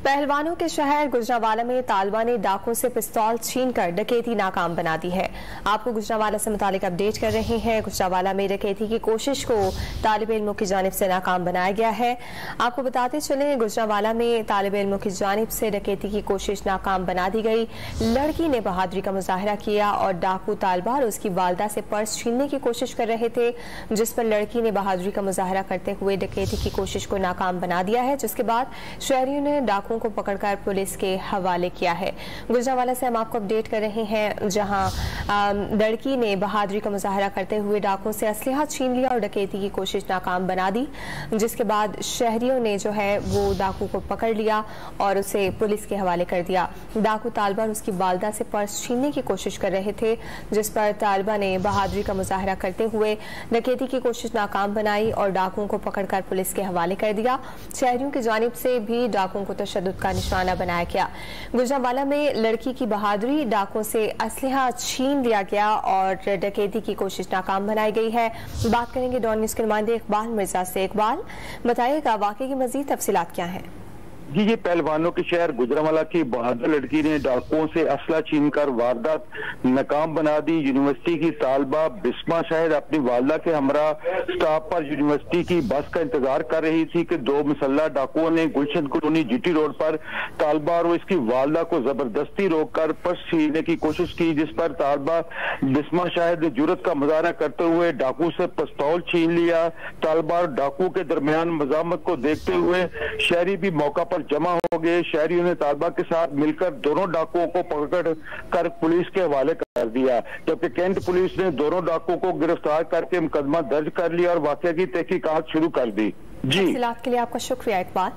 पहलवानों के शहर गुजरांवाला में तालिबा ने डाकुओं से पिस्तौल छीनकर डकैती नाकाम बना दी है। आपको गुजरांवाला से मुतालिक अपडेट कर रहे हैं। गुजरांवाला में डकैती की कोशिश को तालिब इल्मों की जानिब से नाकाम बनाया गया है। आपको बताते चले, गुजरांवाला में तालिब इल्मों की जानिब से डकैती की कोशिश नाकाम बना दी गई। लड़की ने बहादुरी का मुजाहरा किया और डाकू तालिबा और उसकी वालदा से पर्स छीनने की कोशिश कर रहे थे, जिस पर लड़की ने बहादुरी का मुजाहरा करते हुए डकैती की कोशिश को नाकाम बना दिया है, जिसके बाद शहरियों ने डाकुओं को पकड़कर पुलिस के हवाले किया है। गुजरांवाला से हम आपको अपडेट कर रहे हैं, जहां लड़की ने बहादुरी का मुजाहरा करते हुए डाकुओं से असलहा छीन लिया और डकैती की कोशिश नाकाम बना दी, जिसके बाद शहरियों ने जो है वो डाकू को पकड़ लिया और उसे पुलिस के हवाले कर दिया। डाकू तालिबा और उसकी वालदा से पर्स छीनने की कोशिश कर रहे थे, जिस पर तालिबा ने बहादुरी का मुजाहरा करते हुए डकैती की कोशिश नाकाम बनाई और डाकुओं को पकड़कर पुलिस के हवाले कर दिया। शहरियों की जानिब से भी डाकुओं को तशद्दुद का निशाना बनाया गया। गुजरांवाला में लड़की की बहादुरी, डाकुओं से असलहा छीन लिया गया और डकैती की कोशिश नाकाम बनाई गई है। बात करेंगे डॉन न्यूज़ के नुमाइंदे इकबाल मिर्जा से। इकबाल, बताइएगा वाकई की मजीद तफसीलात क्या हैं? जी, ये पहलवानों के शहर गुजरांवाला की बहादुर लड़की ने डाकुओं से असला छीनकर वारदात नाकाम बना दी। यूनिवर्सिटी की तालबा बिस्मा शाहिद अपनी वालदा के हमरा स्टॉप पर यूनिवर्सिटी की बस का इंतजार कर रही थी कि दो मुसल्लह डाकुओं ने गुलशन कॉलोनी जीटी रोड पर तालबा और इसकी वालदा को जबरदस्ती रोककर पर्स छीनने की कोशिश की, जिस पर तालबा बिस्मा शाहिद ने जुर्रत का मुजाहरा करते हुए डाकू से पिस्तौल छीन लिया। तालबा और डाकू के दरमियान मजामत को देखते हुए शहरी भी मौका पर जमा हो गए। शहरियों ने तालिबा के साथ मिलकर दोनों डाकुओं को पकड़ कर पुलिस के हवाले कर दिया, जबकि कैंट पुलिस ने दोनों डाकुओं को गिरफ्तार करके मुकदमा दर्ज कर लिया और वाकया की तहकीकात शुरू कर दी। जी, तफसीलात के लिए आपका शुक्रिया इकबाल।